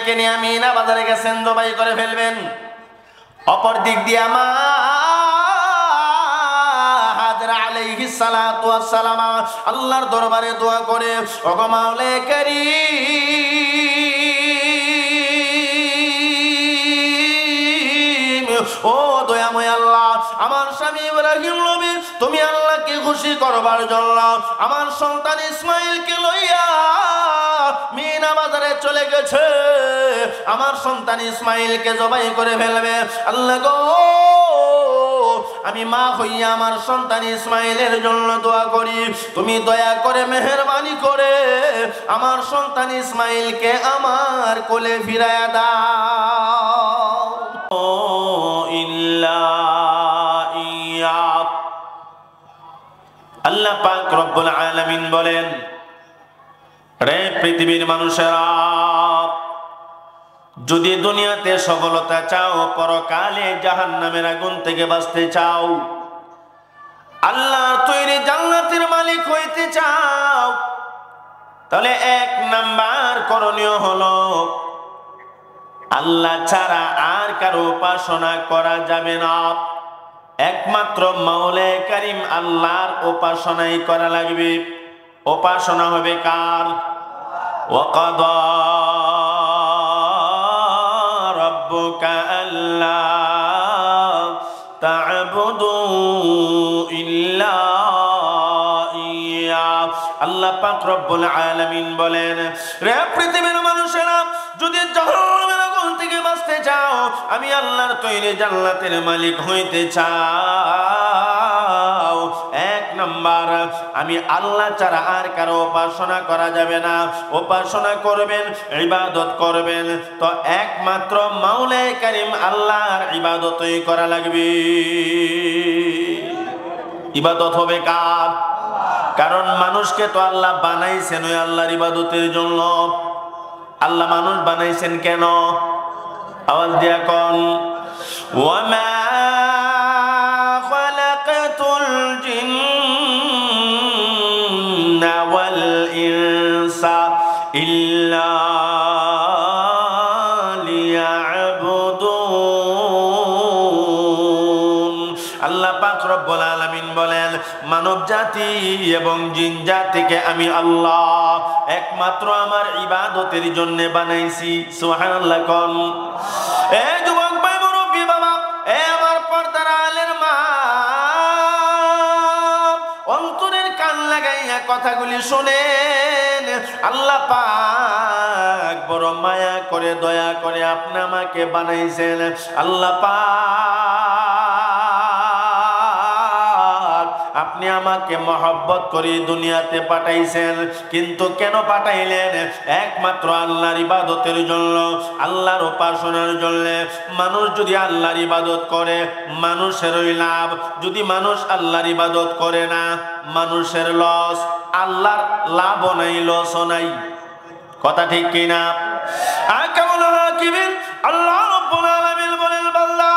ইসমাইলকে নিয়ে মিনা বাজারে গেছেন, জবাই করে ফেলবেন। অপর দিক দিয়ে হাজরা আলাইহিস সালাতু ওয়াস সালাম আল্লাহর দরবারে দোয়া করে, ওগো মাওলা কারীম, ও দয়াময় আল্লাহ, আমার স্বামী ইব্রাহিম নবী তুমি আল্লাহকে খুশি করবার জন্য আমার সন্তান ইসমাইলকে লইয়া মিনা বাজারে চলে গেছে। আমার সন্তান ইসমাইলকে জবাই করে ফেলবে। আল্লাহ গো, আমি মা হইয়া আমার সন্তান ইসমাইলের জন্য দোয়া করি, তুমি দয়া করে মেহেরবানি করে আমার সন্তান ইসমাইলকে আমার কোলে ফিরায়া দাও। আল্লাহ পাক রব্বুল আলামিন বলেন, রে পৃথিবীর মানুষেরা, যদি দুনিয়াতে সফলতা চাও, পরকালে জাহান্নামের আগুন থেকে বাঁচতে চাও, আল্লাহর তৈরি জান্নাতের মালিক হইতে চাও, তাহলে ১ নাম্বার করণীয় হলো আল্লাহ ছাড়া আর কারো উপাসনা করা যাবে না। একমাত্র মাওলা কারীম আল্লাহর উপাসনাই করা লাগবে। উপাসনা হবে কার? ওয়াকাদা রাব্বুকা আল্লা তা'বুদু ইল্লা ইয়া। আল্লাহ পাক রব্বুল আলামিন বলেন, রে পৃথিবীর মানুষেরা, যদি জাহান্নামের আগুন থেকে বাঁচতে চাও, আমি আল্লাহর তৈরি জান্নাতের মালিক হইতে চাও, ১ নাম্বার আমি আল্লাহ ছাড়া আর কারো উপাসনা করা যাবে না। উপাসনা করবেন, ইবাদত করবেন, তো একমাত্র মাওলা কারীম আল্লাহর ইবাদতই করা লাগবে। ইবাদত হবে কার? কারণ মানুষকে তো আল্লাহ বানাইছেন ওই আল্লাহর ইবাদতের জন্য। আল্লাহ মানুষ বানাইছেন কেন? আওয়াজ দিয়া কোন, ওয়ামা খালাকাতুল জিন্না ওয়াল ইনসা ইল্লা লিয়াবুদুন। আল্লাহ পাক রব্বুল আলামিন বলেন, মানব জাতি এবং জিন জাতিকে আমি আল্লাহ একমাত্র আমার ইবাদতের জন্য বানাইছি। সুবহানাল্লাহ কোন। এ যুবক ভাই, মুরব্বি বাবা, এ আমার পর্দার আলের মা, অন্তরের কান লাগাইয়া কথাগুলি শুনেন। আল্লাহ পাক বড় মায়া করে দয়া করে আপনি আমাকে বানাইছেন। আল্লাহ পাক আপনি আমাকে মহব্বত করে দুনিয়াতে পাঠাইছেন, কিন্তু কেন পাঠাইলেন? একমাত্র আল্লাহর ইবাদতের জন্য, আল্লাহর উপাসনার জন্য। মানুষ যদি আল্লাহর ইবাদত করে, মানুষেরই লাভ। যদি মানুষ আল্লাহর ইবাদত করে না, মানুষের লস। আল্লাহর লাভও নাই, লসও নাই। কথা ঠিক কিনা? আকামুল হাকিমিন আল্লাহ রাব্বুল আলামিন বলেন, বান্দা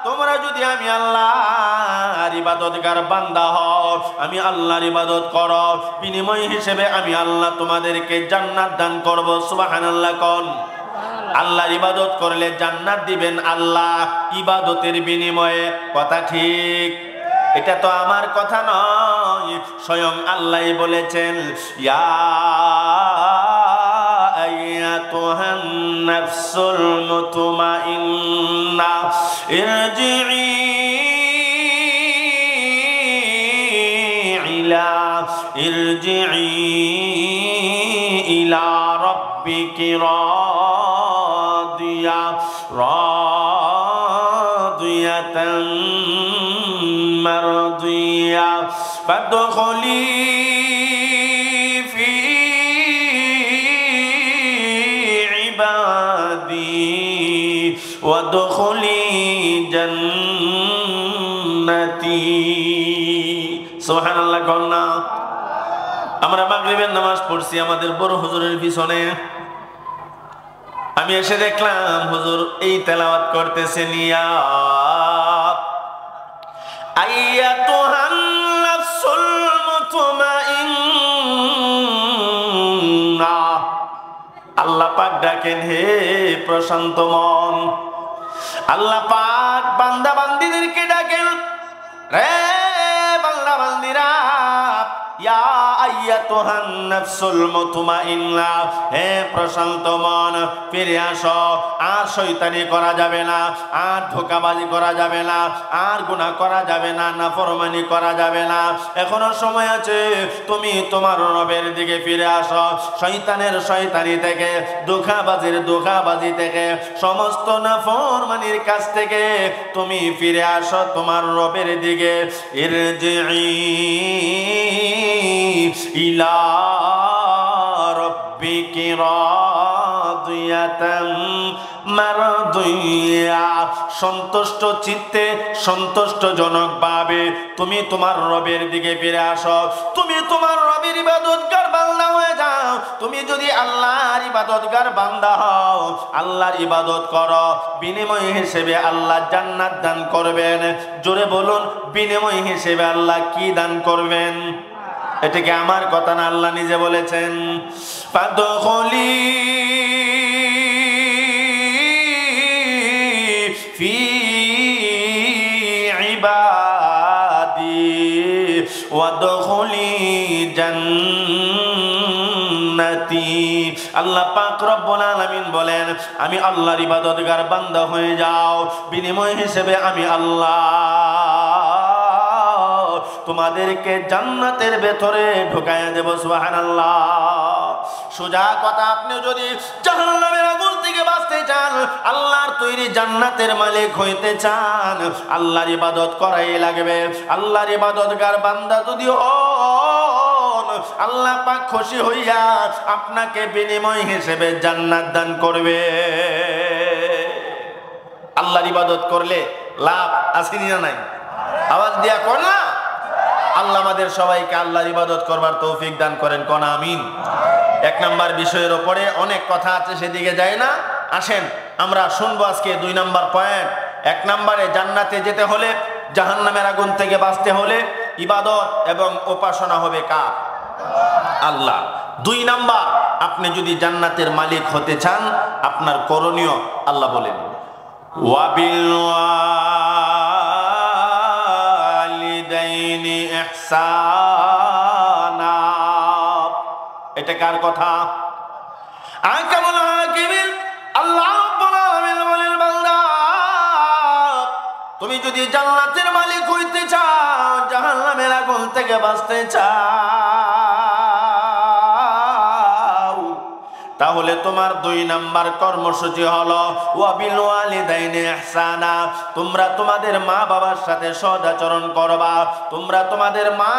তোমরা যদি আমি আল্লাহর ইবাদতগার বান্দা হও, আমি আল্লাহর ইবাদত করো, বিনিময় হিসেবে আমি আল্লাহ তোমাদেরকে জান্নাত দান করব। সুবহানাল্লাহ কোন। আল্লাহর ইবাদত করলে জান্নাত দিবেন আল্লাহ ইবাদতের বিনিময়ে। কথা ঠিক? এটা তো আমার কথা নয়, স্বয়ং আল্লাহই বলেছেন, ইয়া আইয়াতুহান নাফসুল মুতমাইন্না ইরজিই ইলা রাব্বিকি রাদিয়াতান মারদিয়া ফাদখুলি ফি ইবাদি ওয়াদখুলি জান্নাতি। সুবহানাল্লাহ কন্না। আমরা মাগরিবের নামাজ পড়ছি আমাদের বড় হুজুরের পিছনে। আমি এসে দেখলাম হুজুর এই তেলাওয়াত করতেছে, নিয়া আইয়াতুহান নাফসুল মুতমাইন্না। আল্লাহ পাক ডাকেন, হে প্রশান্ত মন। আল্লাহ পাক বান্দা বান্দীদেরকে ডাকেন, রে বান্দা বান্দীরা, ইয়া আইয়াতুহান নাফসুল মুতমাইন্না, হে প্রশান্ত মন, ফিরে আসো। আর শয়তানি করা যাবে না, আর ধোঁকাবাজি করা যাবে না, আর গুনাহ করা যাবে না, নাফরমানি করা যাবে না। এখনো সময় আছে, তুমি তোমার রবের দিকে ফিরে আসো। শয়তানের শয়তানি থেকে, ধোঁকাবাজি থেকে, সমস্ত নাফরমানির কাছ থেকে তুমি ফিরে আসো তোমার রবের দিকে। ইরজিই ইলা রাব্বিকি রাদিয়াতাম মারদিয়া, সন্তুষ্ট চিত্তে, সন্তুষ্টজনক ভাবে তুমি তোমার রবের দিকে ফিরে আসো। তুমি তোমার রবের ইবাদতগার বান্দা হয়ে যাও। তুমি যদি আল্লাহর ইবাদতগার বান্দা হও, আল্লাহর ইবাদত করো, বিনিময় হিসেবে আল্লাহ জান্নাত দান করবেন। জোরে বলুন, বিনিময় হিসেবে আল্লাহ কি দান করবেন? এটা কি আমার কথা না, আল্লাহ নিজে বলেছেন, ফাদখুলি ফি ইবাদি ওয়াদখুলি জান্নাতি। আল্লাহ পাক রব্বুল আলামিন বলেন, আমি আল্লাহর ইবাদতগার বান্দা হয়ে যাও, বিনিময় হিসেবে আমি আল্লাহ তোমাদেরকে জান্নাতের ভেতরে ঢুকাইয়া দেব। সুবহানাল্লাহ। সোজা কথা, আপনি যদি জাহান্নামের আগুন থেকে বাঁচতে চান, আল্লাহর তৈরি জান্নাতের মালিক হইতে চান, আল্লাহর ইবাদত করাই লাগবে। আল্লাহর ইবাদতগার বান্দা যদি হন, আল্লাহ পাক খুশি হইয়া আপনাকে বিনিময় হিসেবে জান্নাত দান করবে। আল্লাহর ইবাদত করলে লাভ আছে না নাই? আওয়াজ দিয়া কর না। আল্লাহ আমাদের সবাইকে আল্লাহর ইবাদত করবার তৌফিক দান করেন, কোন আমিন। এক নাম্বার বিষয়ের উপরে অনেক কথা আছে, সেদিকে যায় না। আসেন আমরা শুনবো আজকে 2 নাম্বার পয়েন্ট। 1 নম্বরে, জান্নাতে যেতে হলে, জাহান্নামের আগুন থেকে বাঁচতে হলে ইবাদত এবং উপাসনা হবে কার? আল্লাহ। 2 নাম্বার, আপনি যদি জান্নাতের মালিক হতে চান, আপনার করণীয় আল্লাহ বলেন, ওয়াবিল ওয়ালিদাইনি ইহসানা। এটা কার কথা? আহকামুল হাকিমিন আল্লাহ রাব্বুল আলামিন বলেন, বান্দা তুমি যদি জান্নাতের মালিক হইতে চাও, জাহান্নামের আগুন থেকে বাঁচতে চাও, তাহলে তোমার 2 নাম্বার কর্মসূচি হলো ওয়াবিল ওয়ালিদাইনি ইহসানা। তোমরা তোমাদের মা বাবার সাথে সদাচরণ করবা, তোমরা তোমাদের মা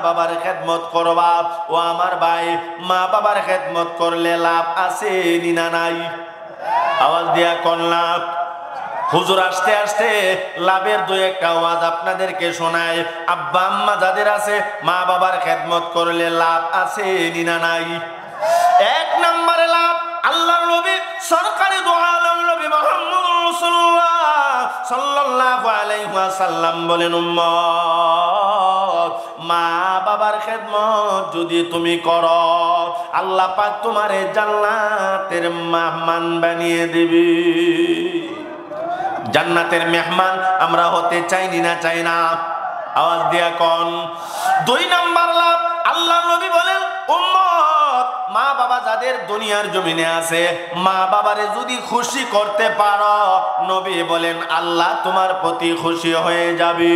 বাবার খেদমত করবা। ও আমার ভাই, মা বাবার খেদমত করলে লাভ আছে না নাই? আওয়াজ দিয়া কোন লাভ? হুজুর আসতে আসতে লাভের 2-1টা আওয়াজ আপনাদেরকে শোনায়। আব্বা আম্মা যাদের আছে, মা বাবার খেদমত করলে লাভ আছে না নাই? 1 নম্বরে লাভ, আল্লাহর নবী সরকারি দু আলম নবী মুহাম্মদুর রাসূলুল্লাহ সাল্লাল্লাহু আলাইহি ওয়াসাল্লাম বলেন, উম্মত মা বাবার খেদমত যদি তুমি করো, আল্লাহ পাক তোমারে জান্নাতের মেহমান বানিয়ে দিবে। জান্নাতের মেহমান আমরা হতে চাইনি না, চাই না? আওয়াজ দিয়া কোন? 2 নাম্বার লাভ, আল্লাহর নবী বলেন, উম্মত মা বাবা যাদের দুনিয়ার জমিনে আছে, মা বাবারে যদি খুশি করতে পারো, নবী বলেন আল্লাহ তোমার প্রতি খুশি হয়ে যাবে।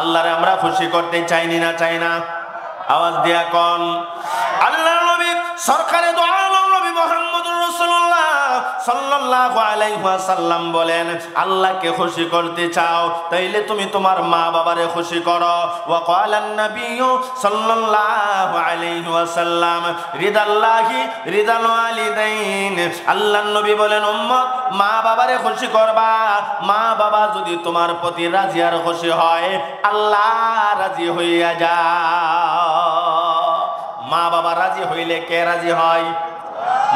আল্লাহরে আমরা খুশি করতে চাইনি না, চাই না? আওয়াজ দিয়া কোন? আল্লাহর নবী সরকারে দু আলম নবী মুহাম্মদুর রাসূলুল্লাহ সাল্লাল্লাহু আলাইহি ওয়াসাল্লাম বলেন, আল্লাহকে খুশি করতে চাও, তাইলে তুমি তোমার মা বাবারে খুশি করো। ওয়া ক্বালান নাবিয়্যু সাল্লাল্লাহু আলাইহি ওয়াসাল্লাম রিদাল্লাহি রিদাল ওয়ালিদাইন। আল্লাহর নবী বলেন, উম্মত মা বাবারে খুশি করবা। মা বাবা যদি তোমার প্রতি রাজি আর খুশি হয়, আল্লাহ রাজি হইয়া যাও। মা বাবা রাজি হইলে কে রাজি হয়?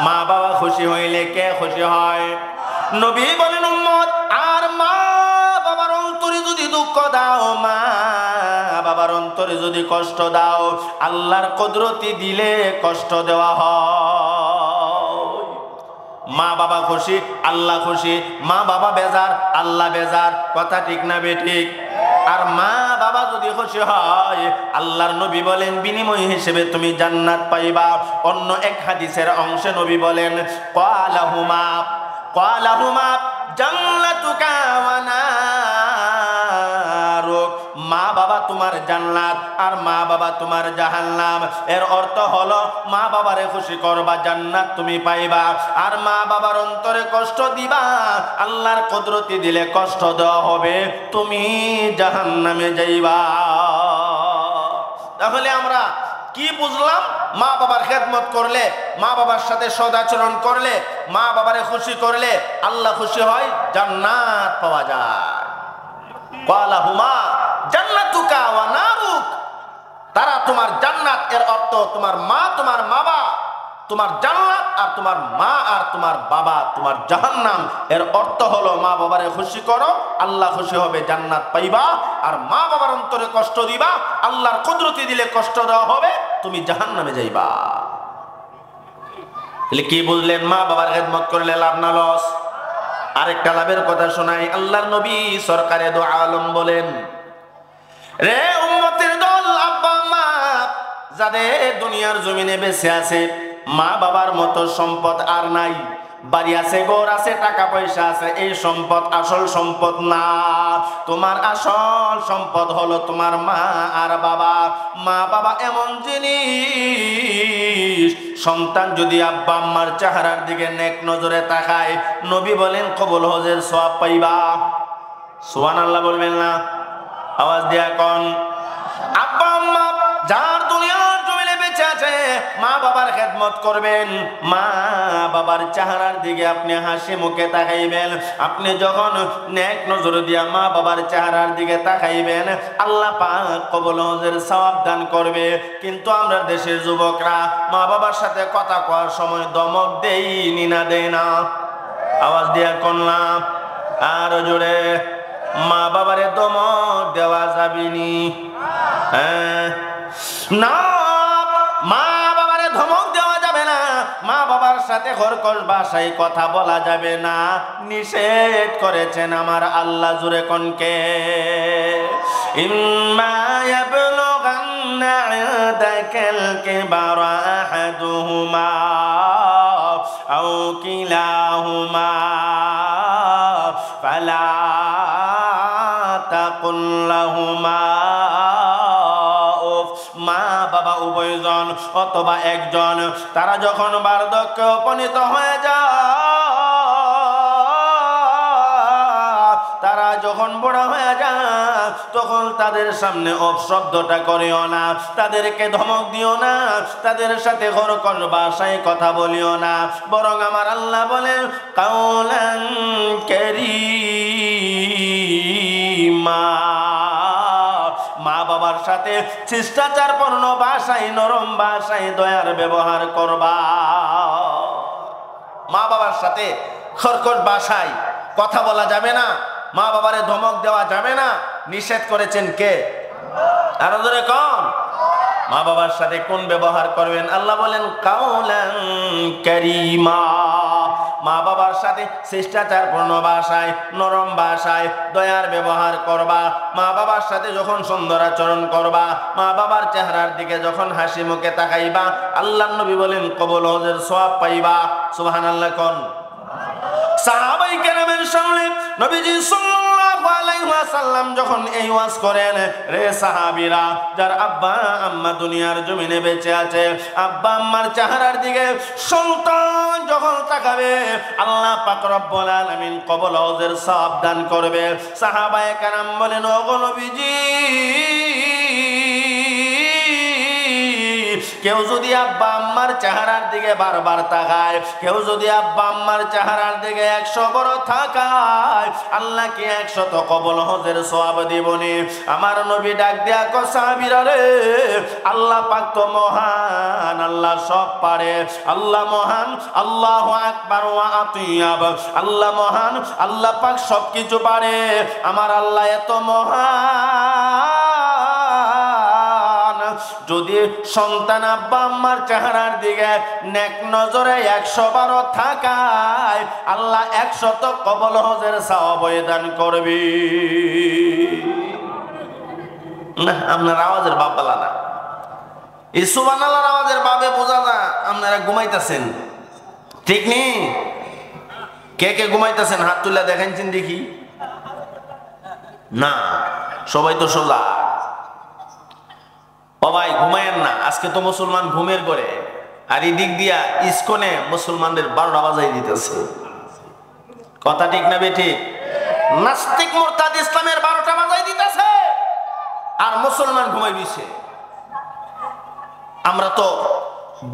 মা বাবা খুশি হইলে কে খুশি হয়? নবী বলেন, উম্মত আর মা বাবার অন্তরে যদি দুঃখ দাও, মা বাবার অন্তরে যদি কষ্ট দাও, আল্লাহর কুদরতি দিলে কষ্ট দেওয়া হয়। মা বাবা খুশি, আল্লাহ খুশি। মা বাবা বেজার, আল্লাহ বেজার। কথা ঠিক না বেঠিক? আর মা বাবা যদি খুশি হয়, আল্লাহর নবী বলেন বিনিময় হিসেবে তুমি জান্নাত পাইবা। অন্য এক হাদিসের অংশে নবী বলেন ক্বালাহুমা জান্নাতুকা ওয়া নারুক, মা বাবা তোমার জান্নাত আর মা বাবা তোমার জাহান্নাম। এর অর্থ হলো মা বাবারে খুশি করবা, জান্নাত তুমি পাইবা। আর মা বাবার অন্তরে কষ্ট দিবা, আল্লাহর কুদরতি দিলে কষ্ট দেওয়া হবে, তুমি জাহান্নামে যাইবা। তাহলে আমরা কি বুঝলাম? মা বাবার খেদমত করলে, মা বাবার সাথে সদাচরণ করলে, মা বাবারে খুশি করলে আল্লাহ খুশি হয়, জান্নাত পাওয়া যায়। ক্বালাহুমা জান্নাতুকা ওয়া নারুক, তারা তোমার জান্নাত। এর অর্থ তোমার মা, তোমার বাবা তোমার জান্নাত, আর তোমার মা আর তোমার বাবা তোমার জাহান্নাম। এর অর্থ হলো মা বাবারে খুশি করো, আল্লাহ খুশি হবে, জান্নাত পাইবা। আর মা বাবার অন্তরে কষ্ট দিবা, আল্লাহর কুদরতি দিলে কষ্ট দেওয়া হবে, তুমি জাহান্নামে যাইবা। তাহলে কি বুঝলেন? মা বাবার খেদমত করলে লাভ না লস? আরেকটা লাভের কথা শোনাই। আল্লাহর নবী সরকারে দো আলম বলেন, রে উম্মতের দল, আব্বা মা যাদের দুনিয়ার জমিনে বেঁচে আছে, মা বাবার মতো সম্পদ আর নাই। বাড়ি আছে, ঘর আছে, টাকা পয়সা আছে, এই সম্পদ আসল সম্পদ না। তোমার আসল সম্পদ হলো তোমার মা আর বাবা। মা বাবা এমন জিনিস, সন্তান যদি আব্বা আম্মার চেহারার দিকে নেক নজরে তাকায়, নবী বলেন কবুল হজের সওয়াব পাইবা। সুবহানাল্লাহ বলবেন না? আওয়াজ দিয়া কোন? আব্বা আম্মা যার দুনিয়ার জমিনে বেঁচে আছে, মা বাবার খেদমত করবেন, মা বাবার চেহারার দিকে আপনি হাসি মুখে তাকাইবেন। আপনি যখন নেক নজর দিয়া মা বাবার চেহারার দিকে তাকাইবেন, আল্লাহ পাক কবুল হজের সওয়াব দান করবে। কিন্তু আমরা দেশের যুবকরা মা বাবার সাথে কথা কওয়ার সময় দমক দেই না দেই না? আওয়াজ দিয়া কোন না? আর জোরে। মা বাবারে দমক দেওয়া যাবেনি? না, মা বাবারে ধমক দেওয়া যাবে না। মা বাবার সাথে কর্কশ ভাষায় কথা বলা যাবে না, নিষেধ করেছেন আমার আল্লাহ। জুরে কনকে ইম্মা ইয়াবলুগান্না ইনদাকাল কিবারা আহাদুহুমা আও কিলাহুমা ফালা তাকুল লাহুমা, মা বাবা উভয়জন অথবা একজন, তারা যখন বার্ধক্যে উপনীত হয়ে যায়, তারা যখন বড় হয়ে যায়, তখন তাদের সামনে অপশব্দটা করিও না, তাদেরকে ধমক দিও না, তাদের সাথে কর্কশ ভাষায় কথা বলিও না। বরং আমার আল্লাহ বলেন কাওলান কারীমা, মা বাবার সাথে শিষ্টাচারপূর্ণ ভাষায়, নরম ভাষায় দয়ার ব্যবহার করবা। মা বাবার সাথে কর্কশ ভাষায় কথা বলা যাবে না, মা বাবারে ধমক দেওয়া যাবে না, নিষেধ করেছেন কে? আরো ধরে কম। মা বাবার সাথে কোন ব্যবহার করবেন? আল্লাহ বলেন কাওলান কারীমা, মা বাবার সাথে শিষ্টাচারপূর্ণ ভাষায়, নরম ভাষায় দয়ার ব্যবহার করবা। মা বাবার সাথে যখন সুন্দর আচরণ করবা, মা বাবার চেহারার দিকে যখন হাসি মুখে তাকাইবা, আল্লাহর নবী বলেন কবুল হজের সওয়াব পাইবা। সুবহানাল্লাহ কোন? সাহাবায়ে কেরামের সামনে নবীজি সাল্লাল্লাহু আলাইহি ওয়াসাল্লাম যখন এই ওয়াজ করেন, রে সাহাবীরা, যার আব্বা আম্মা দুনিয়ার জমিনে বেঁচে আছে, আব্বা আম্মার চেহারার দিকে সন্তান যখন তাকাবে, আল্লাহ পাক রব্বুল আলামিন কবুল হজের সওয়াব দান করবে। সাহাবায়ে কেরাম বলেন, ওগো নবীজি, কেউ যদি আব্বা আম্মার চেহারার দিকে বারবার তাকায়, কেউ যদি আব্বা আম্মার চেহারার দিকে 100 বড় তাকায়, আল্লাহ কি 100 কবুল হজের সওয়াব দিবনি? আমার নবী ডাক দিয়া কো সাহাবীরা রে, আল্লাহ পাক তো মহান, আল্লাহ সব পারে, আল্লাহ মহান, আল্লাহু আকবার ওয়া আতিয়াব, আল্লাহ মহান, আল্লাহ পাক সবকিছু পারে। আমার আল্লাহ এত মহান, যদি সন্তান আব্বা আম্মার চেহারার দিকে নেক নজরে 112 থাকায় আল্লাহ 100 কবুল হজের সওয়াব দান করবে। না আপনার আওয়াজের বাপ বলা না, এই সুবহানাল্লাহর আওয়াজের বাবে বোঝা না আপনারা ঘুমাইতেছেন, ঠিক নেই? কে কে ঘুমাইতেছেন হাত তুলে দেখাইছেন দেখি। না সবাই তো সোজা। ও ভাই ঘুমায়েন না, আজকে তো মুসলমান ঘুমের করে, আর এই দিক দিয়া ইসকনে মুসলমানদের 12টা বাজাই দিতেছে। কথা ঠিক না বেঠিক? নাস্তিক মুরতাদ ইসলামের 12টা বাজাই দিতেছে আর মুসলমান ঘুমাই দিছে। আমরা তো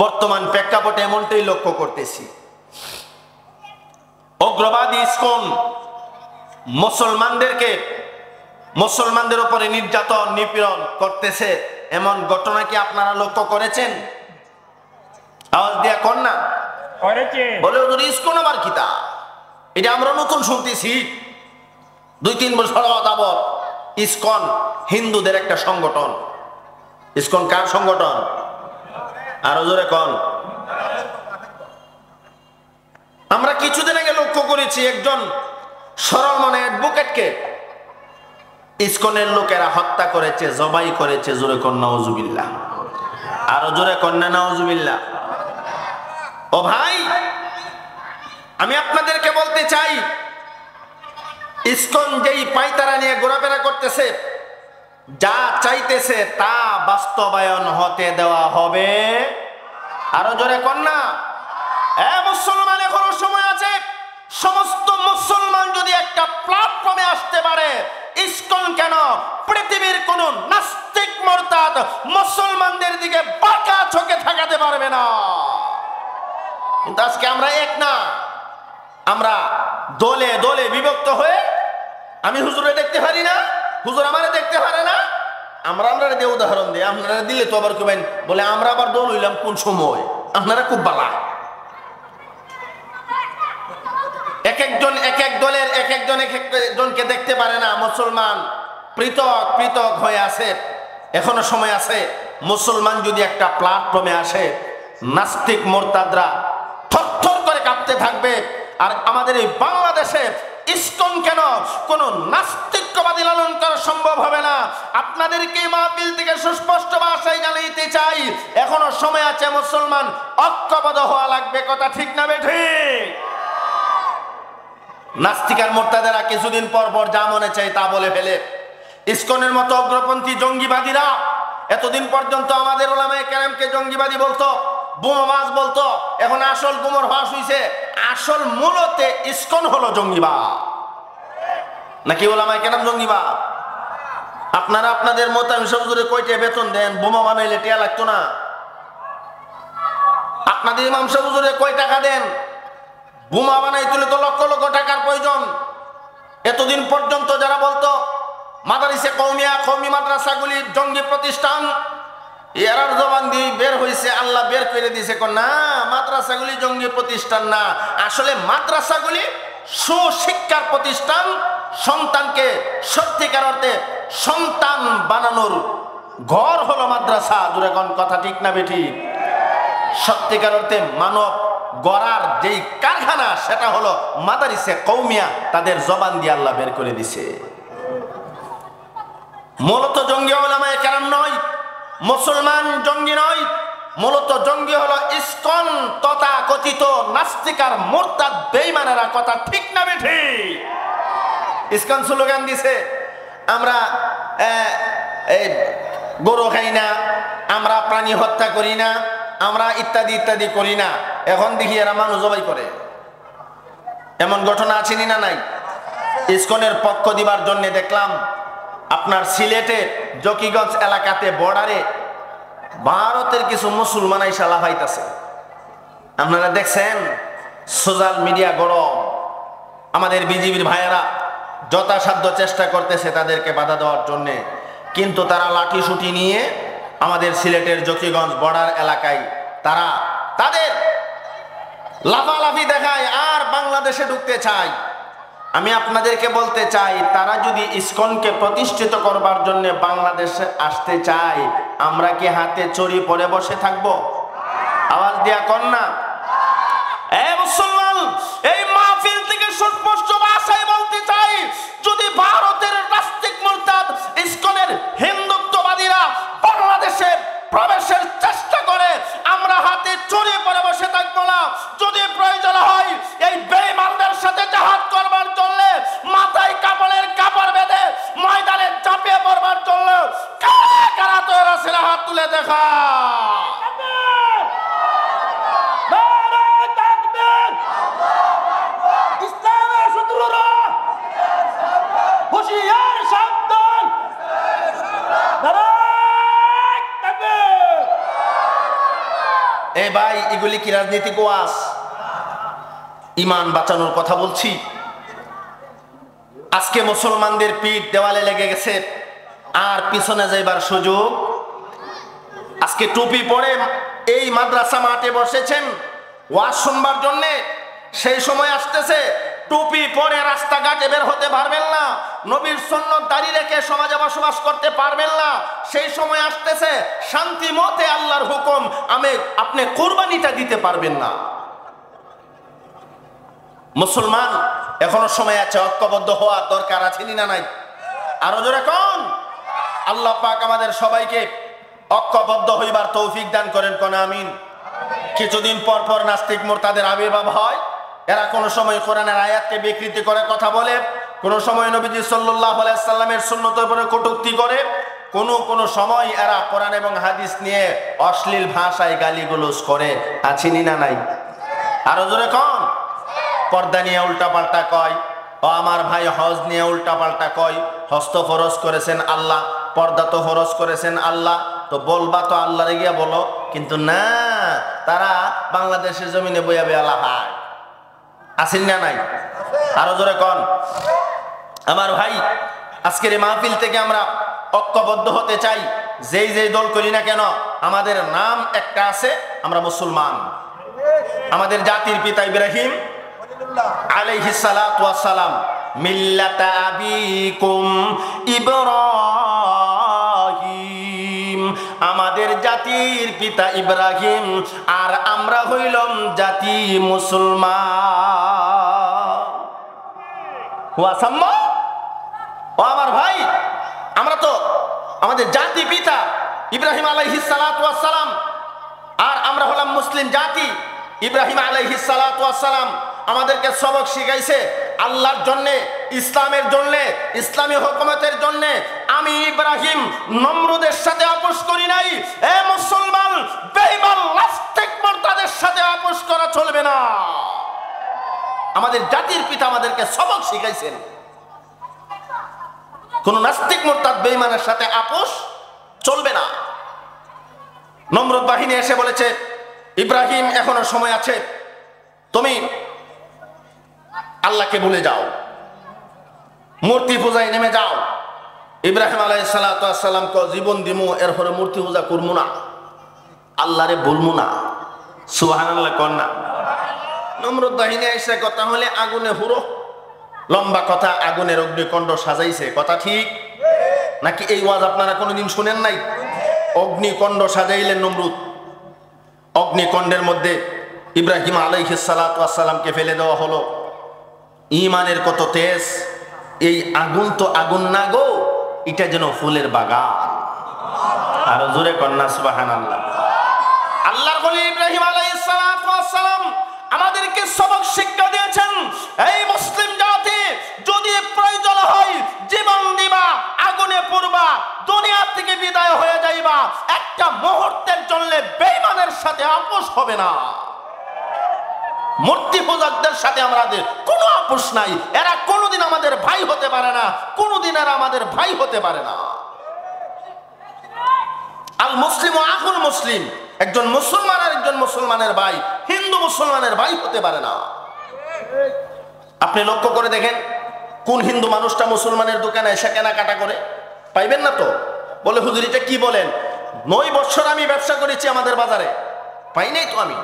বর্তমান প্রেক্ষাপটে এমনটাই লক্ষ্য করতেছি। অগ্রবাদী ইসকন মুসলমানদের উপরে নির্যাতন নিপীড়ন করতেছে, এমন ঘটনা কি আপনারা লক্ষ্য করেছেন? আওয়াজ দিয়া কর না। বলে ওদের ইসকন আবার কিতা, এটা আমরা নতুন শুনতেছি। 2-3 বছর যাবত ইসকন হিন্দুদের একটা সংগঠন। ইসকন কার সংগঠন? আরো জোরে কন। আমরা কিছুদিন আগে লক্ষ্য করেছি একজন সরল মনে অ্যাডভোকেটকে ইসকনের লোকেরা হত্যা করেছে, জবাই করেছে। জোরে কন নাউজুবিল্লাহ। আরো জোরে কন না নাউজুবিল্লাহ। ও ভাই, আমি আপনাদেরকে বলতে চাই, ইসকন যেই পায়তারা নিয়ে ঘোরাফেরা করতেছে, যা চাইতেছে তা বাস্তবায়ন হতে দেওয়া হবে। আরো জোরে কন না। মুসলমান এখনো সময় আছে। সমস্ত মুসলমান যদি একটা প্ল্যাটফর্মে আসতে পারে, ইসকন কেন পৃথিবীর কোন নাস্তিক মুরতাদ মুসলমানদের দিকে বাঁকা চোখে তাকাতে পারবে না। কিন্তু আজকে আমরা এক না, আমরা দলে দলে বিভক্ত হয়ে, আমি হুজুরে দেখতে পারি না, হুজুর আমারে দেখতে পারে না, আমরা দিয়ে উদাহরণ দিই। আপনারা দিলে তো আবার কবেন বলে আমরা আবার দল হইলাম কোন সময়? আপনারা খুব বালা। এক একজন এক এক দলের এক একজনকে দেখতে পারে না। মুসলমান পৃথক পৃথক হয়ে আছে। এখনো সময় আছে। মুসলমান যদি একটা প্ল্যাটফর্মে আসে, নাস্তিক মুরতাদরা থরথর করে কাঁপতে থাকবে। আর আমাদের এই বাংলাদেশে ইসকন কেন কোন নাস্তিকবাদী লালন করা সম্ভব হবে না। আপনাদেরকে মাহফিল থেকে সুস্পষ্ট ভাষায় জানাইতে চাই, এখনো সময় আছে। মুসলমান ঐক্যবদ্ধ হওয়া লাগবে। কথা ঠিক না বেঠিক? নাস্তিক আর মুরতাদেরা কিছুদিন পর পর যা মনে চায় তা বলে ফেলে। ইসকনের মতো অগ্রপন্থী জঙ্গিবাদীরা এতদিন পর্যন্ত আমাদের উলামায়ে কেরামকে জঙ্গিবাদী বলতো, বোমাবাজ বলতো। এখন আসল গুমর ফাঁস হইছে। আসল মূলতে ইসকন হলো জঙ্গিবাদ, নাকি উলামায়ে কেরাম জঙ্গিবাদ? আপনারা আপনাদের মোতায়েন হুজুরে কয়টা বেতন দেন? বোমা বানাইলে টিয়া লাগতো না? আপনাদের ইমাম সাহেব হুজুরে কয় টাকা দেন? বোমা বানাই তুলে তো লক্ষ লক্ষ টাকার প্রয়োজন। এতদিন পর্যন্ত যারা বলতো মাদারিসে কওমিয়া, কওমি মাদ্রাসাগুলি জঙ্গি প্রতিষ্ঠান, এরার জবান দিয়ে বের হয়েছে, আল্লাহ বের করে দিয়েছে না, মাদ্রাসাগুলি জঙ্গি প্রতিষ্ঠান না। আসলে মাদ্রাসাগুলি সুশিক্ষার প্রতিষ্ঠান। সন্তানকে সত্যিকার অর্থে সন্তান বানানোর ঘর হলো মাদ্রাসা। জোরে কোন কথা ঠিক না বেঠিক? সত্যিকার অর্থে মানব গড়ার যেই কারখানা, সেটা হলো মাদারিসে কওমিয়া। তাদের জবান দিয়ে আল্লাহ বের করে দিছে। মূলত জঙ্গি উলামায়ে কেরাম নয়, মুসলমান জঙ্গি নয়। মূলত জঙ্গি হলো ইসকন তথা কথিত নাস্তিক আর মুরতাদ বেঈমানেরা। কথা ঠিক না বেঠিক? ইসকন স্লোগান দিছে, আমরা গরু খাই না, আমরা প্রাণী হত্যা করি না, আমরা ইত্যাদি ইত্যাদি করি না। এখন দেখি এরা মানুষ জবাই করে। এমন ঘটনা আছে না নাই? ইসকনের পক্ষ দিবার জন্য দেখলাম আপনার সিলেটে জকিগঞ্জ এলাকাতে বর্ডারে ভারতের কিছু মুসলমান আইসা লাফাইতেছে। আপনারা দেখছেন সোশ্যাল মিডিয়া গরম। আমাদের বিজিবির ভাইয়েরা যথাসাধ্য চেষ্টা করতেছে তাদেরকে বাধা দেওয়ার জন্য, কিন্তু তারা লাঠি সুটি নিয়ে আমাদের সিলেটের জকিগঞ্জ বর্ডার এলাকায় তারা তাদের লাফালাফি দেখায় আর বাংলাদেশে ঢুকতে চায়। আমি আপনাদেরকে বলতে চাই, তারা যদি ইসকনকে প্রতিষ্ঠিত করবার জন্য বাংলাদেশে আসতে চায়, আমরা কি হাতে চড়ি পরে বসে থাকবো? আওয়াজ দিয়া কর না। মুসলমান, এই মাহফিল থেকে সুস্পষ্ট ভাষায় বলতে চাই, যদি ভারতের নাস্তিক মুরতাদ ইসকনের হিন্দুত্ববাদীরা বাংলাদেশে প্রবেশের চেষ্টা করে, আমরা হাতে চড়ি পরে বসে থাকবো না। যদি প্রয়োজন হয় এই বেঈমানদের সাথে জিহাদ করবার জন্য মাথায় কাপড়ের কাপড় বেঁধে ময়দানে চাপিয়ে পড়বার জন্য কারা কারা তৈরি আছে হাত তুলে দেখা। এ ভাই, এগুলি কি রাজনৈতিক ওয়াজ? ঈমান বাঁচানোর কথা বলছি। আজকে মুসলমানদের পিঠ দেওয়ালে লেগে গেছে, আর পিছনে যাইবার সুযোগ। আজকে টুপি পরে এই মাদ্রাসা মাঠে বসেছেন ওয়াজ শুনবার জন্যে, সেই সময় আসতেছে টুপি পরে রাস্তাঘাটে বের হতে পারবেন না, নবীর সুন্নাত দাঁড়িয়ে রেখে সমাজে বসবাস করতে পারবেন না। সেই সময় আসতেছে শান্তি মতে আল্লাহর হুকুম আপনি কুরবানিটা দিতে পারবেন না। মুসলমান, এখনো সময় আছে, ঐক্যবদ্ধ হওয়ার দরকার আছে না নাই? আরো জোরে কোন। আল্লাহ পাক আমাদের সবাইকে ঐক্যবদ্ধ হইবার তৌফিক দান করেন, কোন আমিন। কিছুদিন পর পর নাস্তিক মুরতাদের আবির্ভাব হয়। এরা কোন সময় কোরআনের আয়াতকে বিকৃতি করে কথা বলে, কোন সময় নবীজি সাল্লাল্লাহু আলাইহি সাল্লামের সুন্নতের উপরে কটূক্তি করে, কোন সময় এরা কোরআন এবং হাদিস নিয়ে অশ্লীল ভাষায় গালিগালাজ করে। আছেনি না নাই? আরো জোরে কোন। পর্দা নিয়ে উল্টাপাল্টা কয়, ও আমার ভাই হজ নিয়ে উল্টাপাল্টা কয়। হজ তো ফরজ করেছেন আল্লাহ, পর্দা তো ফরজ করেছেন আল্লাহ, তো বলবা তো আল্লাহরে গিয়া বলো। কিন্তু না, তারা বাংলাদেশের জমিনে বইয়া বইয়া লাফায়। আছেন না নাই? আরো জোরে কোন। আমার ভাই, আজকের এই মাহফিল থেকে আমরা ঐক্যবদ্ধ হতে চাই। যেই দল করি না কেন, আমাদের নাম একটা আছে, আমরা মুসলমান। আমাদের জাতির পিতা ইব্রাহিম আলাইহিস সালাতু ওয়াস সালাম, মিল্লাতা আবিকুম ইব্রাহিম, আমাদের জাতির পিতা ইব্রাহিম, আর আমরা হইলাম জাতি মুসলমান। ওয়াসাম্মা, ও আমার ভাই, আমরা তো আমাদের জাতি পিতা ইব্রাহিম আলাইহিস সালাতু ওয়াস সালাম, আর আমরা হলাম মুসলিম জাতি। ইব্রাহিম আলাইহিস সালাতু ওয়াস সালাম আমাদেরকে সবক শিখাইছে আল্লাহর জন্য, ইসলামের জন্য, ইসলামী হুকুমতের জন্য। আমি ইব্রাহিম নমরুদের সাথে আপোষ করি নাই। এ মুসলমান, বেঈমান নাস্তিক মুরতাদের সাথে আপোষ করা চলবে না। আমাদের জাতির পিতা আমাদেরকে সবক শিখাইছেন, কোন নাস্তিক মুরতাদ বেঈমানের সাথে আপোষ চলবে না। নমরুদ বাহিনী এসে বলেছে, ইব্রাহিম এখনো সময় আছে, তুমি আল্লাহকে ভুলে যাও, মূর্তি পূজায় নেমে যাও। ইব্রাহিম আলাইহিস সালাতু ওয়াস সালাম কে জীবন দিমু, এরপরে মূর্তি পূজা করবো না, আল্লাহরে বলবো না। সুবহানাল্লাহ কোন না। নমরুদ বাহিনী এসে কথা হলে আগুনে হুরো, লম্বা কথা, আগুনের অগ্নিকুণ্ড সাজাইছে। কথা ঠিক নাকি? এই ওয়াজ আপনারা কোনোদিন শুনেন নাই? অগ্নিকুণ্ড সাজাইলেন নমরুদ। অগ্নিকুণ্ডের মধ্যে ইব্রাহিম আলাইহিস সালাতু ওয়াস সালামকে ফেলে দেওয়া হলো। ঈমানের কত তেজ! এই আগুন তো আগুন না গো, এটা যেন ফুলের বাগান। আরো জোরে কন্যা সুবহানাল্লাহ। আল্লাহর ওলি ইব্রাহিম আলাইহিস সালাতু ওয়াস সালাম আমাদেরকে সবক শিক্ষা দিয়েছেন, এই মুসলিম জাতি, যদি প্রয়োজন হয় জীবন দিবা, আগুনে পড়বা, দুনিয়া থেকে বিদায় হয়ে যাইবা, একটা মুহূর্তের জন্য বেঈমানের সাথে আপোষ হবে না। মূর্তি পূজকদের সাথে আমাদের কোনো আপোষ নাই। এরা কোনোদিন আমাদের ভাই হতে পারে না, কোনোদিন এরা আমাদের ভাই হতে পারে না। আল মুসলিম আখুল মুসলিম, একজন মুসলমান আর একজন মুসলমানের ভাই, হিন্দু মুসলমানের ভাই হতে পারে না। আপনি লক্ষ্য করে দেখেন, কোন হিন্দু মানুষটা মুসলমানের দোকানে এসে কেনাকাটা করে? পাইবেন না তো। বলে হুজুর এটা কি বলেন? 9 বছর আমি ব্যবসা করেছি আমাদের বাজারে, পাই নাই তো আমি।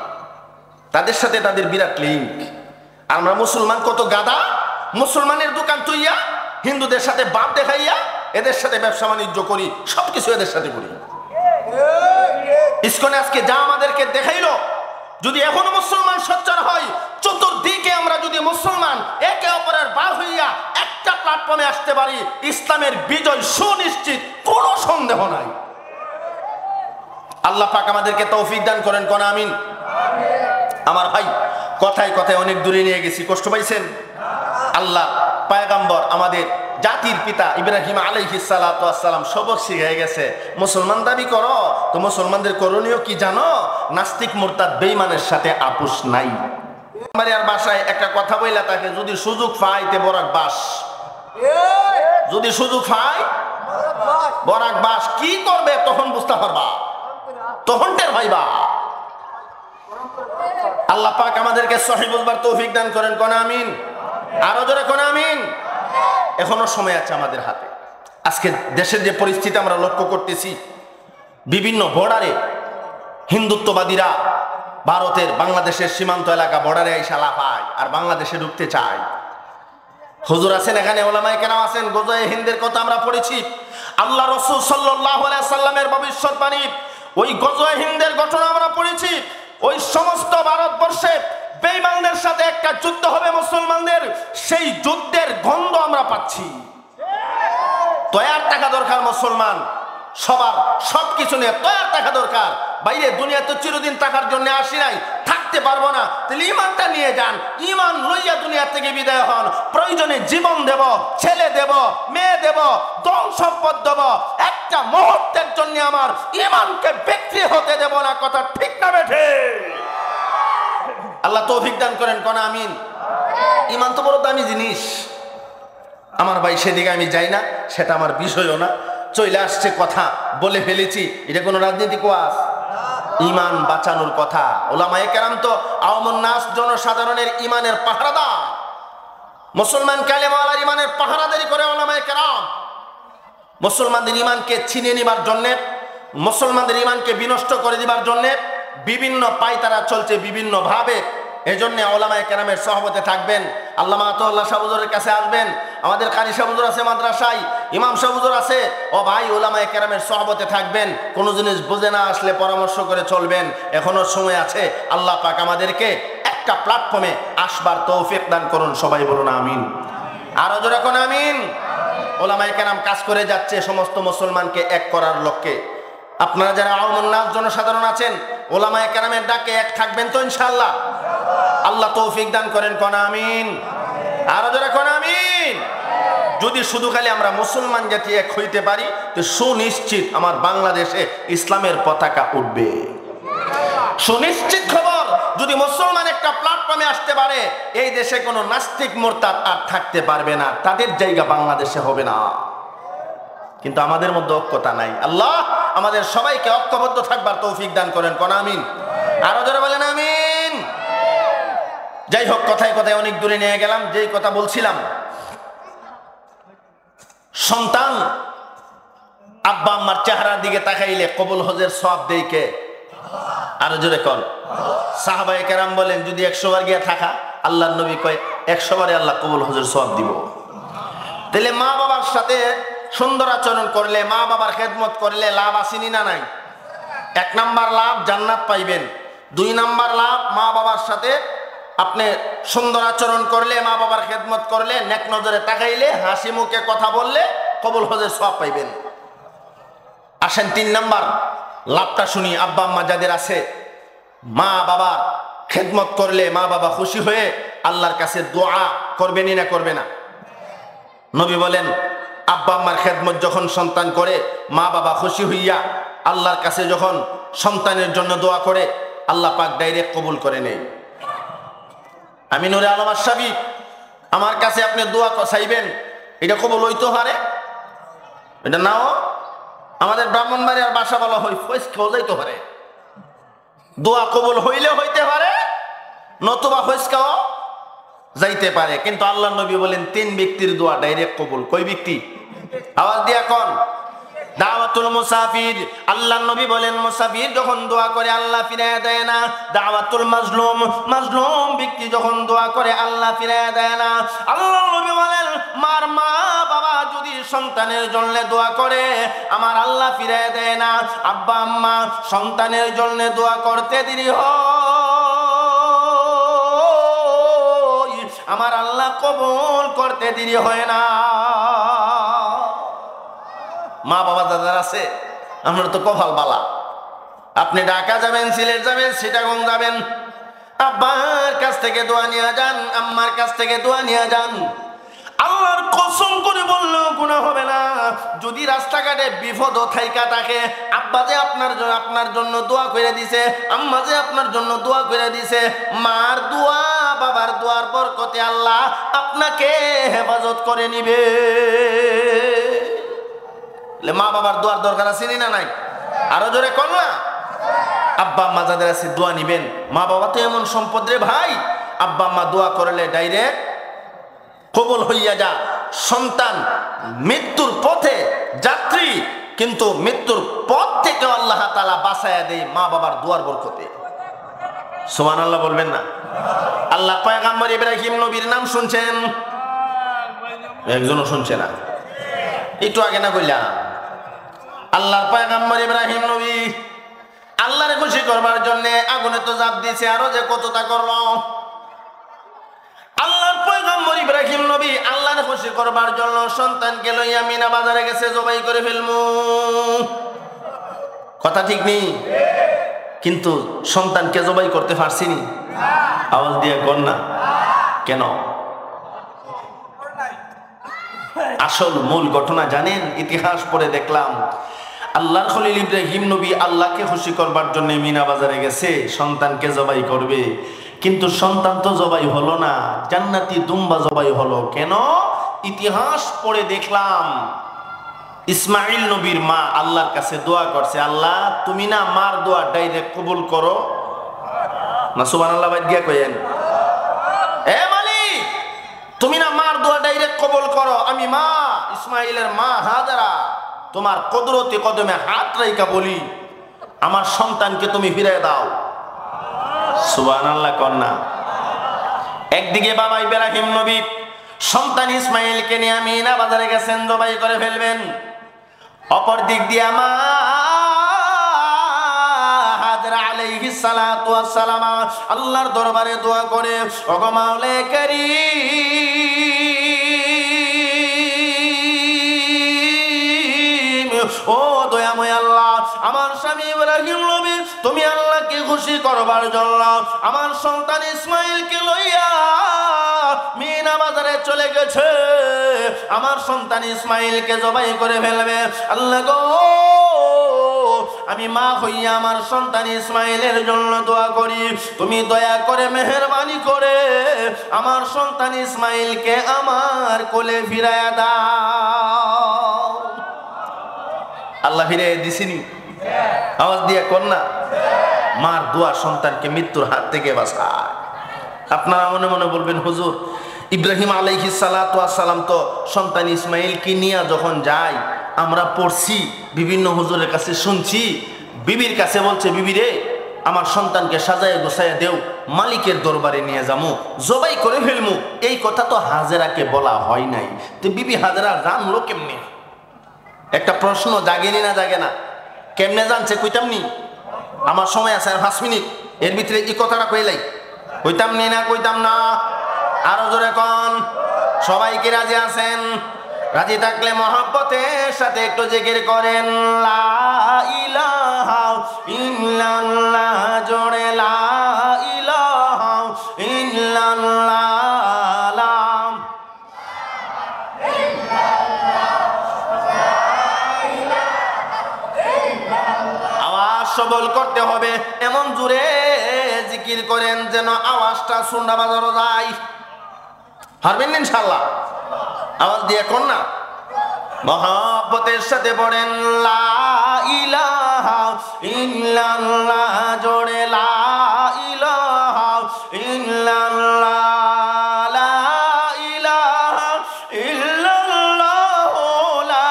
তাদের সাথে তাদের বিরাট লিঙ্ক। আমরা মুসলমান কত গাদা, মুসলমানের দোকান তুইয়া হিন্দুদের সাথে বাপ দেখাইয়া এদের সাথে ব্যবসা বাণিজ্য করি, সবকিছু এদের সাথে করি। ইসকনে আজকে যা আমাদেরকে দেখাইলো, যদি এখনো মুসলমান সোচ্চার হয়, চতুর্দিকে আমরা যদি মুসলমান একে অপরের বার হইয়া একটা প্ল্যাটফর্মে আসতে পারি, ইসলামের বিজয় সুনিশ্চিত, কোনো সন্দেহ নাই। আল্লাহ পাক আমাদেরকে তৌফিক দান করেন, কোন আমিন। আমার ভাই, কথায় কথায় অনেক দূরে নিয়ে গেছি, কষ্ট পাইছেন? আল্লাহ পয়গম্বর আমাদের জাতির পিতা ইব্রাহিম আলাইহিস সালাতু ওয়াস সালাম সবক শিখিয়ে গেছে, মুসলমান দাবি করো তো মুসলমানদের করণীয় কি জানো? নাস্তিক মুরতাদ বেঈমানের সাথে আপোষ নাই। আর বাসায় একটা কথা বইলা তাকে, যদি সুযোগ পাইতে বরাক বাস, যদি সুযোগ পাই বরাক বাস, কি করবে তখন বুঝতে পারবা, তখন টের পাইবা। আল্লাহ পাক আমাদেরকে সহিহ বুঝবার তৌফিক দান করেন, কোন আমিন। আরো জোরে কোন আমিন। এখনো সময় আছে আমাদের হাতে। আজকে দেশের যে পরিস্থিতি আমরা লক্ষ্য করতেছি, বিভিন্ন বর্ডারে হিন্দুত্ববাদীরা ভারতের বাংলাদেশের সীমান্ত এলাকা বর্ডারে এসে লাফায় আর বাংলাদেশে ঢুকতে চায়। হুজুর আছেন এখানে, ওলামায়ে কেরাম আছেন, গজয়ে হিন্দের কথা আমরা পড়েছি। আল্লাহ রাসূল সাল্লাল্লাহু আলাইহি সাল্লামের ভবিষ্যৎবাণী, ওই গজয়ে হিন্দের ঘটনা আমরা পড়েছি। ওই সমস্ত ভারতবর্ষে বেঈমানদের সাথে একটা যুদ্ধ হবে মুসলমানদের, সেই যুদ্ধের গন্ধ আমরা পাচ্ছি। তৈয়ার থাকা দরকার মুসলমান, সবার সবকিছু নিয়ে তৈয়ার থাকা দরকার। বাইরে দুনিয়া তো চিরদিন থাকার জন্য আসি নাই, থাকতে পারবো না, তাহলে ইমানটা নিয়ে যান, ইমান লইয়া দুনিয়া থেকে বিদায় হন। প্রয়োজনে জীবন দেব, ছেলে দেব, মেয়ে দেব, ধন সম্পদ দেব, একটা মুহূর্তের জন্য আমার ইমানকে বিক্রি হতে দেব না। কথা ঠিক না বেঠে? আল্লাহ তৌফিক দান করেন, কোন আমিন। ইমান তো বড় দামি জিনিস আমার ভাই, সেদিকে আমি যাই না, সেটা আমার বিষয়ও না। চলে আসছে কথা, বলে ফেলেছি, এটা কোনো রাজনৈতিক ওয়াজ। ইমান বাঁচানোর কথা। ওলামায়ে কেরাম তো আওয়ামুন নাস, জনসাধারণের ইমানের পাহারাদার। মুসলমান কালেমাওয়ালার ইমানের পাহারাদারি করে ওলামায়ে কেরাম। মুসলমানদের ইমানকে ছিনিয়ে নিবার জন্যে, মুসলমানদের ইমানকে বিনষ্ট করে দিবার জন্যে বিভিন্ন পায়তারা চলছে বিভিন্ন ভাবে। এজন্য ওলামায়ে কেরামের সহবতে থাকবেন। আল্লামা আতাউল্লাহ শাহ হুজুরের কাছে আসবেন। আমাদের কারি শাহ হুজুর আছে মাদ্রাসায়, ইমাম শাহ হুজুর আছে। ও ভাই, ওলামায়ে কেরামের সহবতে থাকবেন। কোনো জিনিস বুঝে না আসলে পরামর্শ করে চলবেন, এখনো সময় আছে। আল্লাহ পাক আমাদেরকে একটা প্ল্যাটফর্মে আসবার তৌফিক দান করুন, সবাই বলুন আমিন। আরো জোরে কোন আমিন। ওলামায়ে কেরাম কাজ করে যাচ্ছে সমস্ত মুসলমানকে এক করার লক্ষ্যে। আপনারা যারা আওয়ামুন নাস জনসাধারণ আছেন, ওলামায়ে কেরামের ডাকে এক থাকবেন তো ইনশাআল্লাহ? আল্লাহ তৌফিক দান করেন, কোন আমিন। আরো যারা কোন আমিন। যদি শুধু খালি আমরা মুসলমান জাতি এক হইতে পারি, তো সুনিশ্চিত আমার বাংলাদেশে ইসলামের পতাকা উঠবে। সুনিশ্চিত খবর, যদি মুসলমান একটা প্ল্যাটফর্মে আসতে পারে, এই দেশে কোনো নাস্তিক মুরতাদ আর থাকতে পারবে না, তাদের জায়গা বাংলাদেশে হবে না। কিন্তু আমাদের মধ্যে ঐক্যতা নাই। আল্লাহ আমাদের সবাইকে ঐক্যবদ্ধ থাকবার তৌফিক দান করেন, কোন আমিন। আরো যারা বলেন আমিন। যাই হোক, কথায় কথায় অনেক দূরে নিয়ে গেলাম। যেই কথা বলছিলাম, সন্তান আব্বা আম্মার চেহারার দিকে তাকাইলে কবুল হজের সওয়াব দেয় কে? আরো জোরে কর। সাহাবায়ে কেরাম বলেন, যদি 100 বার গিয়া থাকা, আল্লাহর নবী কয় 100 বারে আল্লাহ কবুল হজের সওয়াব দিব। তাহলে মা বাবার সাথে সুন্দর আচরণ করলে, মা বাবার খেদমত করলে লাভ আসেনি না নাই? 1 নাম্বার লাভ জান্নাত পাইবেন। 2 নাম্বার লাভ, মা বাবার সাথে আপনি সুন্দর আচরণ করলে, মা বাবার খেদমত করলে, নেক নজরে তাকাইলে, হাসি মুখে কথা বললে কবুল হজের সওয়াব পাইবেন। আসেন 3 নাম্বার লাভটা শুনি। আব্বা আম্মা যাদের আছে, মা বাবার খেদমত করলে মা বাবা খুশি হয়ে আল্লাহর কাছে দোয়া করবেনই না করবে না? নবী বলেন, আব্বা আম্মার খেদমত যখন সন্তান করে, মা বাবা খুশি হইয়া আল্লাহর কাছে যখন সন্তানের জন্য দোয়া করে, আল্লাহ পাক ডাইরেক্ট কবুল করে নেয়। আমি নূরে আলম আশরাফি, আমার কাছে আপনি দোয়া চাইবেন, এটা কবুল হইতে পারে, এটা নাও। আমাদের ব্রাহ্মণবাড়িয়ার ভাষা বলা হয় ফয়েজ খেয়েও যাইতে পারে। দোয়া কবুল হইলে হইতে পারে, নতুবা ফয়েজ খাওয়া যাইতে পারে। কিন্তু আল্লাহ নবী বলেন 3 ব্যক্তির দোয়া ডাইরেক্ট কবুল। কই ব্যক্তি? আওয়াজ দিয়া কোন? দাওয়াতুল মুসাফির, আল্লাহর নবী বলেন মুসাফির যখন দোয়া করে আল্লাহ ফিরাইয়া দেয় না। দাওয়াতুল মাজলুম, মাজলুম ব্যক্তি যখন দোয়া করে আল্লাহ ফিরাইয়া দেয় না। আল্লাহর নবী বলেন মার মা বাবা যদি সন্তানের জন্য দোয়া করে আমার আল্লাহ ফিরাইয়া দেয় না। আব্বা আম্মা সন্তানের জন্য দোয়া করতে দেরি হয়, আমার আল্লাহ কবুল করতে দেরি হয় না। মা বাবা দাদার আছে, আপনার তো কপাল বালা। আপনি ঢাকা যাবেন, সিলেট যাবেন, চিটাগং যাবেন, আব্বার কাছ থেকে দোয়া নিয়ে যান, আম্মার কাছ থেকে দোয়া নিয়ে যান। আল্লাহর কসম করে বললেও গুনাহ হবে না। যদি রাস্তাঘাটে বিপদ থাইকা থাকে, আব্বা যে আপনার জন্য দোয়া করে দিছে, আম্মা যে আপনার জন্য দোয়া করে দিছে, মার দোয়া বাবার দোয়ার বরকতে আল্লাহ আপনাকে হেফাজত করে নিবে। মা বাবার দোয়ার দরকার আছে না নাই? আরো জোরে কোন না? আব্বা আম্মা যাদের আছে দোয়া নিবেন। মা বাবা তো এমন সম্পদ রে ভাই, আব্বা আম্মা দোয়া করলে ডাইরেক্ট কবুল হইয়া যা। সন্তান মৃত্যুর পথে যাত্রী, কিন্তু মৃত্যুর পথ থেকে আল্লাহ তাআলা বাঁচায়া দেয় মা বাবার দোয়ার বরকতে। সুবহানাল্লাহ বলবেন না? আল্লাহ পয়গম্বর ইব্রাহিম নবীর নাম শুনছেন? একজনও শুনছে না। একটু আগে না কইলাম আল্লাহর পয়গম্বর ইব্রাহিম নবী আল্লাহরে খুশি করবার জন্য আগুনে তো জাপ দিয়েছে, আরো যে কতটা করলো। আল্লাহর পয়গম্বর ইব্রাহিম নবী আল্লাহরে খুশি করবার জন্য সন্তানকে লইয়া মিনা বাজারে গেছে জবাই করে ফেলমু। কথা ঠিক নেই? কিন্তু সন্তানকে জবাই করতে পারছিনি? আওয়াজ দিয়ে কর না কেন? আসল মূল ঘটনা জানেন? ইতিহাস পড়ে দেখলাম আল্লাহর খলিল ইব্রাহিম নবী আল্লাহকে খুশি করবার জন্য মিনা বাজারে গেছে, সন্তানকে জবাই করবে। কিন্তু সন্তান তো জবাই হলো না, জান্নাতি দুম্বা জবাই হলো। কেন? ইতিহাস পড়ে দেখলাম ইসমাইল নবীর মা আল্লাহর কাছে দোয়া করছে, আল্লাহ তুমি না মার দোয়া ডাইরেক্ট কবুল করো না। সুবহানাল্লাহ বাদ দিয়া কইেন, এ মালিক তুমি না মার দোয়া ডাইরেক্ট কবুল করো। আমি মা ইসমাইলের মা হাজারা তোমার কুদরতি কদমে হাত রাইখা বলি আমার সন্তানকে তুমি ফিরিয়ে দাও। সুবহানাল্লাহ কন্যা। একদিকে বাবা ইব্রাহিম নবী সন্তান ইসমাইলকে নিয়ে মিনা বাজারে গেছেন জবাই করে ফেলবেন, অপর দিক দিয়ে মা হাজরা আলাইহিস সালাতু ওয়াস সালাম আল্লাহর দরবারে দোয়া করে, ওগো মাওলা কারীম, ও দয়াময় আল্লাহ, আমার স্বামী ইব্রাহিম নবী তুমি আল্লাহকে খুশি করবার জন্য আমার সন্তান ইসমাইলকে লইয়া মিনা বাজারে চলে গেছে, আমার সন্তান ইসমাইলকে জবাই করে ফেলবে। আল্লাহ গো, আমি মা হইয়া আমার সন্তান ইসমাইলের জন্য দোয়া করি, তুমি দয়া করে মেহেরবানি করে আমার সন্তান ইসমাইলকে আমার কোলে ফিরাইয়া দাও। আল্লাহ ফিরাইয়া দিছিনি? আওয়াজ দিয়ে কন্যা। মার দোয়া সন্তানকে মৃত্যুর হাত থেকে বাঁচায়। আপনারা মনে মনে বলবেন হুজুর ইব্রাহিম আলাইহিস সালাতু ওয়াস সালাম তো সন্তান ইসমাইলকে নিয়ে যখন যায় আমরা পড়ছি, বিভিন্ন হুজুরের কাছে শুনছি, বিবির কাছে বলছে বিবি রে আমার সন্তানকে সাজায় গোছায় দেও, মালিকের দরবারে নিয়ে যামু, জবাই করে ফেলমু। এই কথা তো হাজেরাকে বলা হয় নাই। তো বিবি হাজেরা জানলো কেমনে? একটা প্রশ্ন জাগেনি না জাগে না? কেমনে জানছে কইতাম নি? আমার সময় আছে আর 5 মিনিট, এর ভিতরে এই কথাটা কইলাই কইতাম নি না কইতাম না? আরো জোরে কোন। সবাই কি রাজি আছেন? রাজি থাকলে মহব্বতের সাথে একটু জিকির করেন লা ইলাহা ইল্লাল্লাহ, জোরে লা ইলাহা ইল্লাল্লাহ। আওয়াজ সবল করতে হবে, এমন জোরে জিকির করেন যেন আওয়াজটা শুননা বাজানো যায়। পারবেন ইনশাআল্লাহ? আওয়াজ দিয়ে কোন না মহব্বতের সাথে পড়েন লা ইলাহা ইল্লাল্লাহ, জোরে লা ইলাহা ইল্লাল্লাহ, লা ইলাহা ইল্লাল্লাহ, লা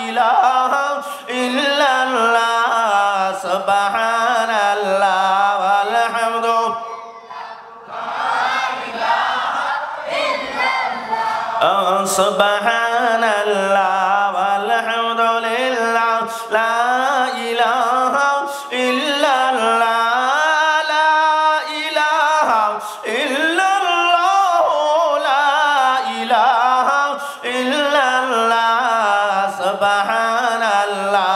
ইলাহা সুবহানাল্লাহ আলহামদুলিল্লাহ লা ইলাহা ইল্লাল্লাহ লা ইলাহা ইল্লাল্লাহ লা ইলাহা ইল্লাল্লাহ সুবহানাল্লাহ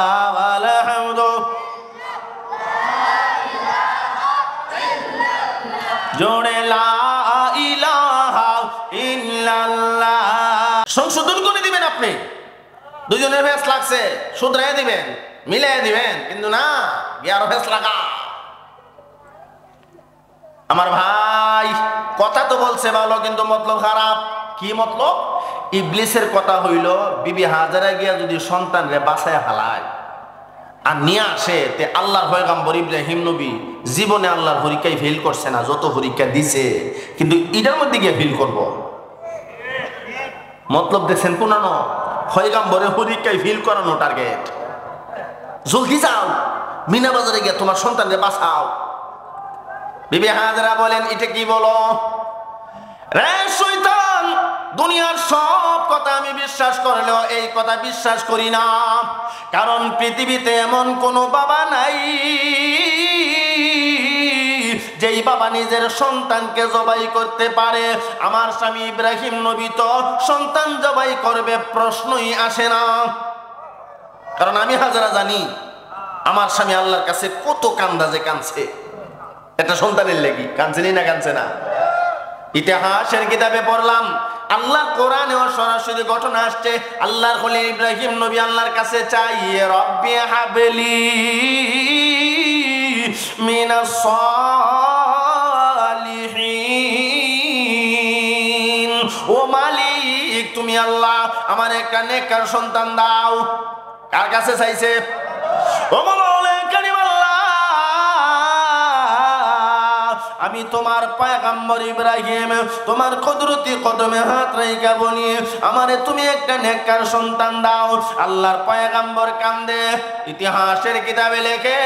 আলহামদুলিল্লাহ জোরে লা ইলাহা ইল্লাল্লাহ। সংশোধন করে দিবেন আপনি, দুজনের ফেস লাগছে শুধরাই দিবেন, মিলাই দিবেন, কিন্তু না আরো ফেস লাগা। আমার ভাই কথা তো বলছে ভালো, কিন্তু মতলব খারাপ। কি মতলব? ইবলিসের কথা হইল বিবি হাজারা গিয়া যদি সন্তানরে বাঁচায় হালায় আর নিয়ে আসে, তে আল্লাহর পয়গম্বর ইব্রাহিম নবী জীবনে আল্লাহর পরীক্ষায় ফেল করছে না, যত পরীক্ষা দিছে, কিন্তু এটার মধ্যে গিয়ে ফেল করব। মতলব দেখছেন পুরানো পয়গম্বরের পরীক্ষায় ফেল করানো টার্গেট। জলদি যাও মিনা বাজারে গিয়ে তোমার সন্তানকে বাঁচাও। বিবি হাজারা বলেন, এটা কি বলো রে শয়তান, দুনিয়ার সব কথা আমি বিশ্বাস করলেও এই কথা বিশ্বাস করি না, কারণ পৃথিবীতে এমন কোনো বাবা নাই যেই বাবা নিজের সন্তানকে জবাই করতে পারে। আমার স্বামী ইব্রাহিম নবী তো সন্তান জবাই করবে প্রশ্নই আসে না, কারণ আমি হাজারা জানি আমার স্বামী আল্লাহর কাছে কত কান্দা যে কাঁদছে একটা সন্তানের লেগি। কাঁদছেনি না কাঁদছে না? ইতিহাসের কিতাবে পড়লাম, আল্লাহ কোরআনেও সরাসরি ঘটনা আসছে। আল্লাহর খলিল ইব্রাহিম নবী আল্লাহর কাছে চাই, রব্বি হাবলি মিনাস সালিহিন, ও মালিক তুমি আল্লাহ আমার একটা নেককার সন্তান দাও। কার কাছে চাইছে? ও মাওলা কারীম আল্লাহ, আমি তোমার পয়গম্বর ইব্রাহিম তোমার কুদরতি কদমে হাত রাইখা বলি, আমারে তুমি একটা নেককার সন্তান দাও। আল্লাহর পয়গম্বর কান্দে। ইতিহাসের কিতাবে লেখে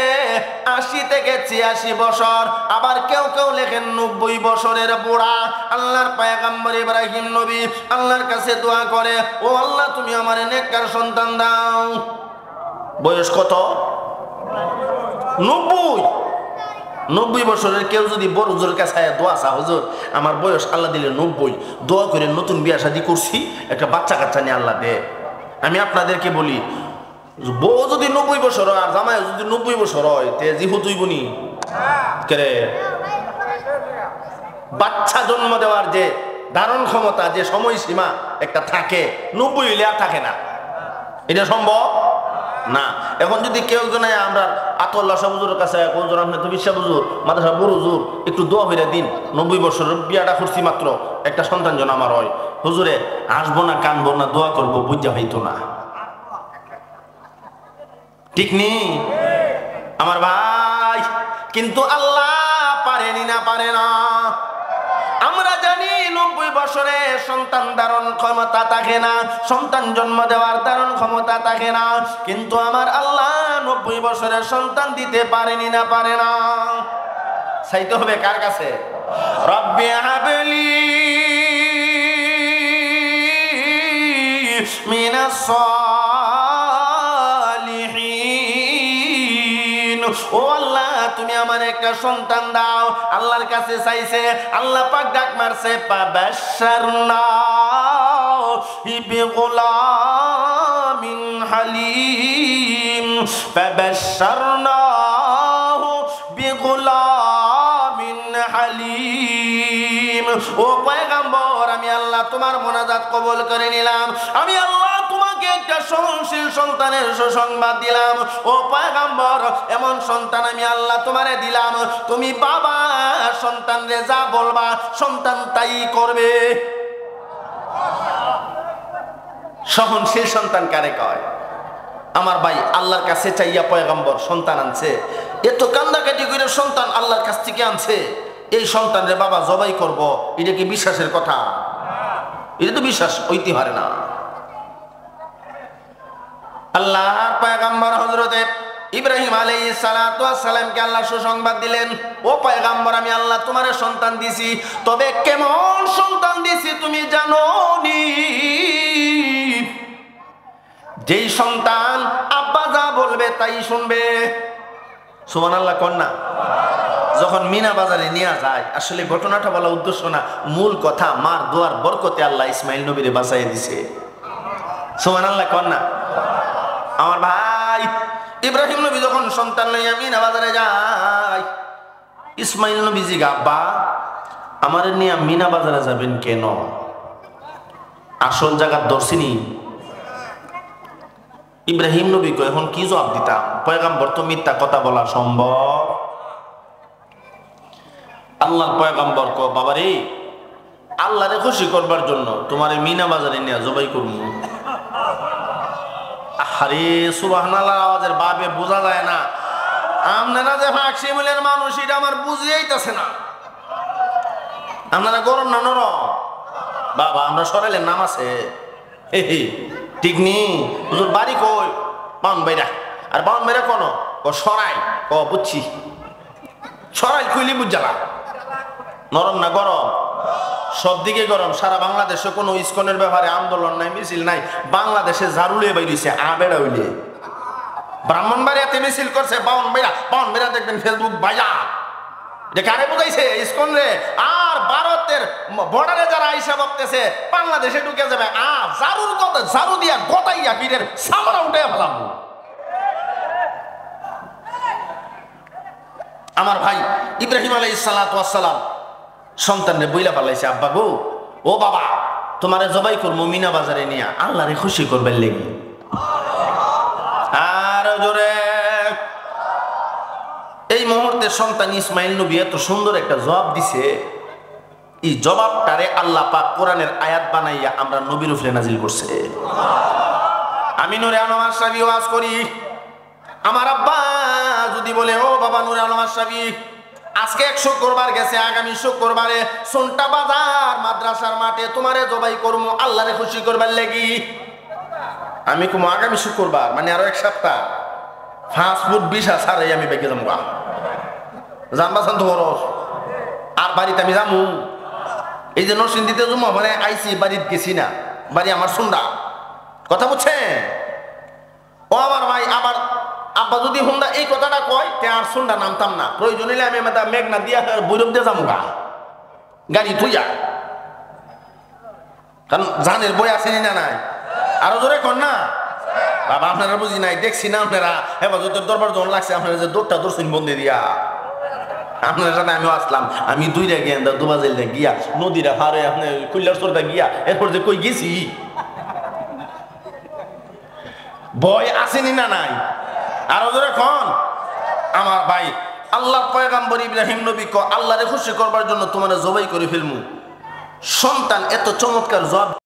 80 থেকে 86 বছর, আবার কেউ কেউ লেখেন 90 বছরের বুড়া আল্লাহর পয়গম্বর ইব্রাহিম নবী আল্লাহর কাছে দোয়া করে, ও আল্লাহ তুমি আমারে নেককার সন্তান দাও। বয়স কত? 90 বছরের কেউ যদি বড় হুজুরের কাছে দোয়া চা, হুজুর আমার বয়স আল্লাহ দিলে 90, দোয়া করে নতুন বিয়া শাদী করছি, একটা বাচ্চা কাচ্চা নিয়ে আল্লাহ দে। আমি আপনাদেরকে বলি, বউ যদি 90 বছর হয় আর জামাই যদি 90 বছর হয়, তে জিহু তুই বনি কে বাচ্চা জন্ম দেওয়ার যে ধারণ ক্ষমতা, যে সময়সীমা একটা থাকে, 90 হইলে আর থাকে না। এটা সম্ভব না। এখন যদি কেউ জানায় আমরা আতল্লাহ সাহেব হুজুরের কাছে, হুজুর আপনি তো বিশ্বাস হুজুর মাদ্রাসা বড় হুজুর একটু দোয়া হইরা দিন, 90 বছরের বিয়াটা করছি মাত্র, একটা সন্তান যেন আমার হয়, হুজুরে আসবো না কানবো না দোয়া করবো, বুঝা হইতো না। ঠিক নি আমার ভাই? কিন্তু আল্লাহ পারেনি না, পারে না। আমরা জানি 90 বছরে সন্তান ধারণ ক্ষমতা থাকে না, সন্তান জন্ম দেওয়ার ধারণ ক্ষমতা থাকে না, কিন্তু আমার আল্লাহ 90 বছরের সন্তান দিতে পারেনি না, পারে না। চাইতে হবে কার কাছে? রব্বি হাবলি মিনাস সালিহিন, ও আল্লাহ তুমি আমার একটা সন্তান দাও। আল্লাহর কাছে চাইছে, আল্লাহ পাক ডাক মারছে, ফাবাশশারনাহু বিগুলামিন হালিম, ফাবাশশারনাহু বিগুলামিন হালিম। ও পয়গম্বর, আমি আল্লাহ তোমার মোনাজাত কবুল করে নিলাম, আমি আল্লাহ তোমাকে একটা সহনশীল সন্তানের সুসংবাদ দিলাম। ও পয়গম্বর, এমন সন্তান আমি আল্লাহ তোমারে দিলাম, তুমি বাবা সন্তানরে যা বলবা সন্তান তাই করবে। সহনশীল সন্তান কারে কয়? আমার ভাই আল্লাহর কাছে চাইয়া পয়গম্বর সন্তান আনছে, এত কান্দাকাটি করে সন্তান আল্লাহর কাছ থেকে আনছে, এই সন্তানরে বাবা জবাই করব, এটা কি বিশ্বাসের কথা? এটা তো বিশ্বাস হইতে পারে না। আল্লাহর পয়গম্বর হযরতে ইব্রাহিম আলাইহিস সালাতু ওয়াস সালামকে আল্লাহ সুসংবাদ দিলেন, ও পয়গম্বর, আমি আল্লাহ তোমারে সন্তান দিছি, তবে কেমন সন্তান দিছি তুমি জানো নি? যেই সন্তান আব্বা যা বলবে তাই শুনবে। সুবহানাল্লাহ কন্যা। যখন মিনা বাজারে নিয়ে যায়, আসলে ঘটনাটা বলা উদ্দেশ্য না, মূল কথা মার দোয়ার বরকতে আল্লাহ ইসমাইল নবীরে বাঁচাই দিছে। সুবহানাল্লাহ কন্যা। আমার ভাই ইব্রাহিম নবী যখন সন্তান লইয়া মিনা বাজারে যায়, ইসমাইল নবী জিগা, আব্বা আমার নিয়ে মিনা বাজারে যাবেন কেন? আসল জায়গা দর্শিনী। ইব্রাহিম নবী কো এখন কি জবাব দিতাম? পয়গম্বর তো মিথ্যা কথা বলা সম্ভব? আল্লাহর পয়গম্বর কো, বাবারে আল্লাহরে খুশি করবার জন্য তোমারে মিনা বাজারে নিয়ে জবাই করব। আরে সুবহানাল্লাহ, আওয়াজের বাবে বোঝা যায় না। আপনারা যে ফাঁকশিমুলের মানুষ, এটা আমার বুঝিয়েইতেছে না। আপনারা গরম না নরম? বাবা আমরা সরাইলের নাম আছে ঠিক নি? হুজুর বাড়ি কই? বাউন বাইরা। আর বাউন বাইরা কোন? ও সরাই। ও বুঝছি, সরাই কইলি বুঝালা। নরম না গরম? সব দিকে গরম। সারা বাংলাদেশে কোনো ইসকনের ব্যাপারে আন্দোলন নাই, মিছিল নাই। বাংলাদেশে জারুলে বাইরেছে আবেড়া হইলে। ব্রাহ্মণবাড়িয়াতে মিছিল করছে বাউন বাইরা। বাউন বাইরা দেখবেন ফেসবুক বাজা। যে কারে বুঝাইছে? ইসকন রে। আর ভারতের বর্ডারে যারা আইসা ভাবতেছে বাংলাদেশে ঢুকে যাবে, জারুর কথা, জারু দিয়া গতাইয়া পীরের সামরা উঠে ফেলাম। আমার ভাই ইব্রাহিম আলাইহিস সালাতু ওয়াস সালাম সন্তানরে বইলা পালাইছে, আব্বা গো, ও বাবা তোমারে জবাই করবো মিনা বাজারে নিয়া আল্লাহরে খুশি করবার লেগে। আর জোরে এই মুহূর্তে সন্তান ইসমাইল নবী এত সুন্দর একটা জবাব দিছে। এই জবাবটারে আল্লাহ পাক কোরআনের আয়াত বানাইয়া আমরা নবীর উপরে নাজিল করছে। আমি নূরে আলম আশরাফি ওয়াজ করি, আমার আব্বা যদি বলে, ও বাবা নূরে আলম আশরাফি আজকে 1 শুক্রবার গেছে, আগামী শুক্রবারে সোনটা বাজার মাদ্রাসার মাঠে তোমারে জবাই করবো আল্লাহরে খুশি করবার লাগি। আমি কম আগামী শুক্রবার মানে আরো 1 সপ্তাহ, ফাস্ট ফুড ভিসা ছাড়াই আমি বেগে যাবো। জানবাসান তো খরচ। আর বাড়িতে আমি যাবো, এই যে নরসিংদীতে জমা মানে আইসি, বাড়িতে গেছি না, বাড়ি আমার সুন্দা। কথা বুঝছে? ও আমার ভাই, আবার আব্বা যদি হুন্দা এই কথাটা কয়, তে আর সুন্দা নামতাম না। প্রয়োজন হলে আমি মেঘনা দিয়া বৈরব দিয়ে যাবো গা, গাড়ি থুইয়া। কারণ জানের বই আসেনি না নাই? আরো জোরে কর না বাবা, আপনারা বুঝি নাই, দেখছি না আপনারা হেফাজতের দরবার যখন লাগছে, আপনারা যে দৌড়টা দৌড়ছেন বন্ধে দিয়া। আপনার সাথে আমিও আসলাম, আমি 2টা গিয়া দুবাজাইলে গিয়া নদীরা পারে আপনার কল্যাণ চোরটা গিয়া এরপর যে কই গেছি। ভয় আসেনি না নাই? আরো ধরে খন আমার ভাই, আল্লাহর পয়গম্বর ইব্রাহিম নবী ক আল্লাহরে খুশি করবার জন্য তোমার জবাই করে ফেলমু। সন্তান এত চমৎকার জবাব